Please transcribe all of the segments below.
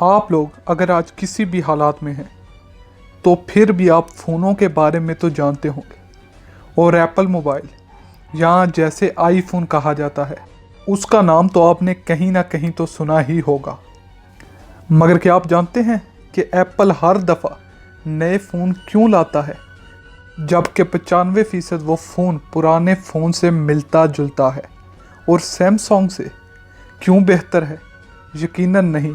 आप लोग अगर आज किसी भी हालात में हैं तो फिर भी आप फ़ोनों के बारे में तो जानते होंगे। और एप्पल मोबाइल या जैसे आईफोन कहा जाता है, उसका नाम तो आपने कहीं ना कहीं तो सुना ही होगा। मगर क्या आप जानते हैं कि एप्पल हर दफ़ा नए फ़ोन क्यों लाता है, जबकि 95% वो फ़ोन पुराने फ़ोन से मिलता जुलता है। और सैमसंग से क्यों बेहतर है? यकीनन नहीं।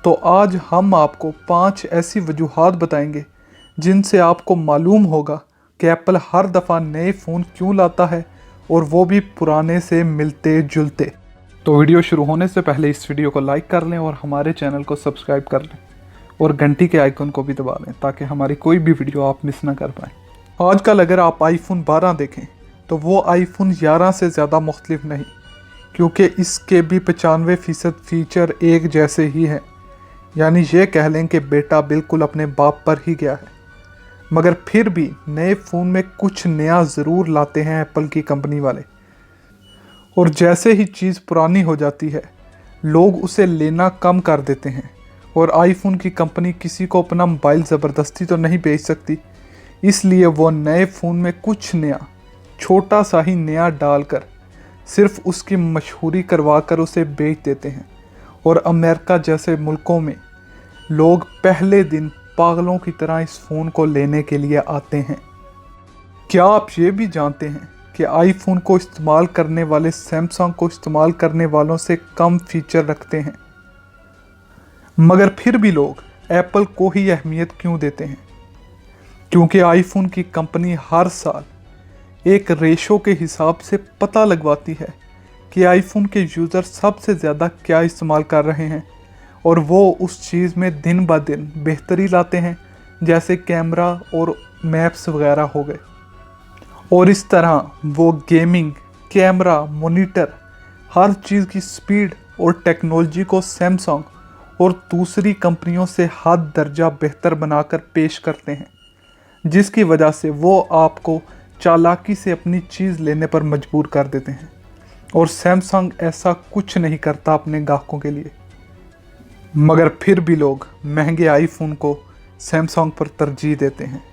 तो आज हम आपको 5 ऐसी वजूहात बताएंगे जिनसे आपको मालूम होगा कि एप्पल हर दफ़ा नए फ़ोन क्यों लाता है, और वो भी पुराने से मिलते जुलते। तो वीडियो शुरू होने से पहले इस वीडियो को लाइक कर लें और हमारे चैनल को सब्सक्राइब कर लें और घंटी के आइकन को भी दबा लें ताकि हमारी कोई भी वीडियो आप मिस ना कर पाएँ। आजकल अगर आप आईफोन 12 देखें तो वो आईफोन 11 से ज़्यादा मुख्तलिफ नहीं, क्योंकि इसके भी 95% फीचर एक जैसे ही हैं। यानी ये कह लें कि बेटा बिल्कुल अपने बाप पर ही गया है। मगर फिर भी नए फ़ोन में कुछ नया ज़रूर लाते हैं एप्पल की कंपनी वाले। और जैसे ही चीज़ पुरानी हो जाती है, लोग उसे लेना कम कर देते हैं। और आईफोन की कंपनी किसी को अपना मोबाइल ज़बरदस्ती तो नहीं बेच सकती, इसलिए वो नए फ़ोन में कुछ नया, छोटा सा ही नया डालकर सिर्फ उसकी मशहूरी करवा कर उसे बेच देते हैं। और अमेरिका जैसे मुल्कों में लोग पहले दिन पागलों की तरह इस फ़ोन को लेने के लिए आते हैं। क्या आप ये भी जानते हैं कि आईफोन को इस्तेमाल करने वाले सैमसंग को इस्तेमाल करने वालों से कम फीचर रखते हैं? मगर फिर भी लोग एप्पल को ही अहमियत क्यों देते हैं? क्योंकि आईफोन की कंपनी हर साल एक रेशो के हिसाब से पता लगवाती है कि आईफोन के यूज़र सबसे ज़्यादा क्या इस्तेमाल कर रहे हैं, और वो उस चीज़ में दिन ब दिन बेहतरी लाते हैं, जैसे कैमरा और मैप्स वगैरह हो गए। और इस तरह वो गेमिंग, कैमरा, मॉनिटर, हर चीज़ की स्पीड और टेक्नोलॉजी को सैमसंग और दूसरी कंपनियों से हद दर्जा बेहतर बनाकर पेश करते हैं, जिसकी वजह से वो आपको चालाकी से अपनी चीज़ लेने पर मजबूर कर देते हैं। और सैमसंग ऐसा कुछ नहीं करता अपने ग्राहकों के लिए। मगर फिर भी लोग महंगे आईफोन को सैमसंग पर तरजीह देते हैं।